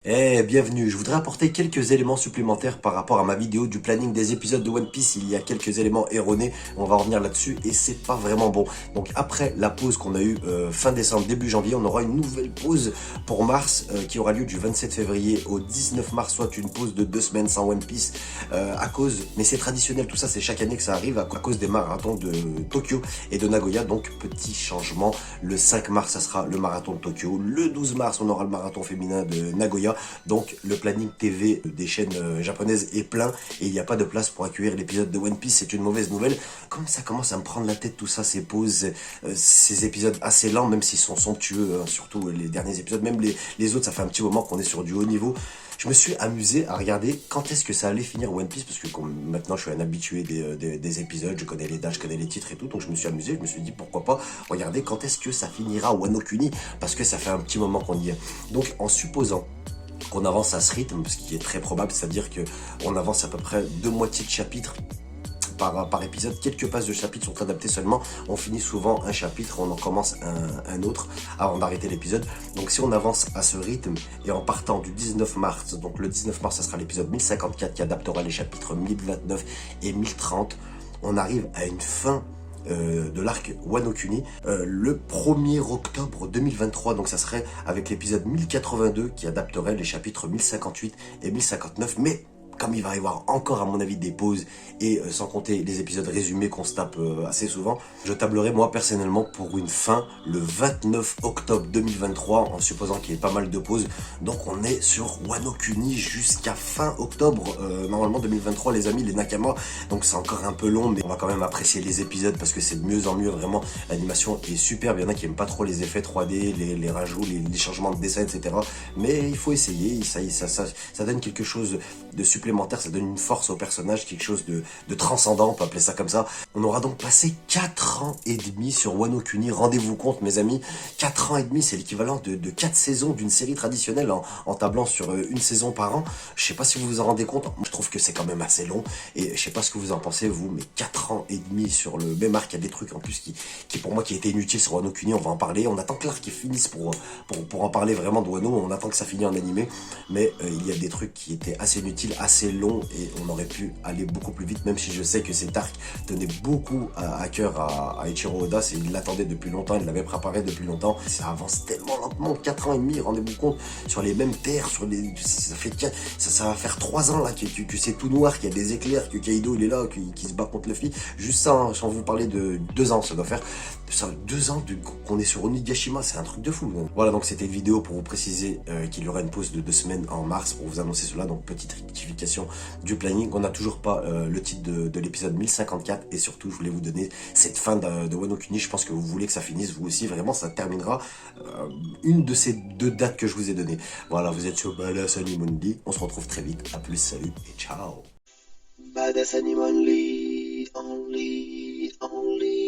Bienvenue, je voudrais apporter quelques éléments supplémentaires par rapport à ma vidéo du planning des épisodes de One Piece. Il y a quelques éléments erronés, on va revenir là-dessus et c'est pas vraiment bon. Donc après la pause qu'on a eue fin décembre, début janvier, on aura une nouvelle pause pour mars qui aura lieu du 27 février au 19 mars, soit une pause de 2 semaines sans One Piece à cause, mais c'est traditionnel, tout ça c'est chaque année que ça arrive à cause des marathons de Tokyo et de Nagoya. Donc petit changement, le 5 mars ça sera le marathon de Tokyo, le 12 mars on aura le marathon féminin de Nagoya. Donc le planning TV des chaînes japonaises est plein et il n'y a pas de place pour accueillir l'épisode de One Piece. C'est une mauvaise nouvelle. Comme ça commence à me prendre la tête tout ça, ces pauses, ces épisodes assez lents, même s'ils sont somptueux, surtout les derniers épisodes, même les autres, ça fait un petit moment qu'on est sur du haut niveau. Je me suis amusé à regarder quand est-ce que ça allait finir One Piece, parce que maintenant je suis un habitué des épisodes, je connais les dates, je connais les titres et tout, donc je me suis amusé, je me suis dit pourquoi pas regarder quand est-ce que ça finira Wano Kuni, parce que ça fait un petit moment qu'on y est. Donc en supposant qu'on avance à ce rythme, ce qui est très probable, c'est-à-dire que on avance à peu près 2 moitiés de chapitre par épisode, quelques pages de chapitres sont adaptées seulement, on finit souvent un chapitre, on en commence un autre avant d'arrêter l'épisode. Donc si on avance à ce rythme et en partant du 19 mars, donc le 19 mars ça sera l'épisode 1054 qui adaptera les chapitres 1029 et 1030, on arrive à une fin de l'arc Wano Kuni le 1er octobre 2023, donc ça serait avec l'épisode 1082 qui adapterait les chapitres 1058 et 1059, mais comme il va y avoir encore à mon avis des pauses et sans compter les épisodes résumés qu'on se tape assez souvent, je tablerai moi personnellement pour une fin le 29 octobre 2023 en supposant qu'il y ait pas mal de pauses. Donc on est sur Wano Kuni jusqu'à fin octobre normalement 2023 les amis, les Nakama. Donc c'est encore un peu long mais on va quand même apprécier les épisodes parce que c'est de mieux en mieux, vraiment l'animation est superbe. Il y en a qui aiment pas trop les effets 3D, les rajouts, les changements de dessin, etc. Mais il faut essayer, ça donne quelque chose de supplémentaire, ça donne une force au personnage, quelque chose de transcendant, on peut appeler ça comme ça. On aura donc passé 4 ans et demi sur Wano Kuni, rendez-vous compte mes amis, 4 ans et demi c'est l'équivalent de 4 saisons d'une série traditionnelle en tablant sur une saison par an. Je sais pas si vous vous en rendez compte, je trouve que c'est quand même assez long et je sais pas ce que vous en pensez vous, mais 4 ans et demi sur le même arc, il y a des trucs en plus qui pour moi qui étaient inutiles sur Wano Kuni, on va en parler, on attend que l'arc finisse pour en parler vraiment de Wano, on attend que ça finisse en animé, mais il y a des trucs qui étaient assez inutiles, assez long et on aurait pu aller beaucoup plus vite, même si je sais que cet arc tenait beaucoup à cœur à Eiichiro Oda, il l'attendait depuis longtemps, il l'avait préparé depuis longtemps. Ça avance tellement lentement, 4 ans et demi, rendez-vous compte, sur les mêmes terres, ça va faire 3 ans là que c'est tout noir, qu'il y a des éclairs, que Kaido il est là, qui se bat contre Luffy, juste ça, hein, sans vous parler de 2 ans, ça doit faire ça, 2 ans qu'on est sur Onigashima, c'est un truc de fou. Voilà, donc c'était une vidéo pour vous préciser qu'il y aura une pause de 2 semaines en mars, pour vous annoncer cela, donc petite rectification du planning. On n'a toujours pas le titre de l'épisode 1054 et surtout je voulais vous donner cette fin de Wano Kuni. Je pense que vous voulez que ça finisse vous aussi, vraiment ça terminera une de ces 2 dates que je vous ai données. Voilà, vous êtes sur Badass Anime Only, on se retrouve très vite, à plus, salut et ciao. Badass Anime Only, only.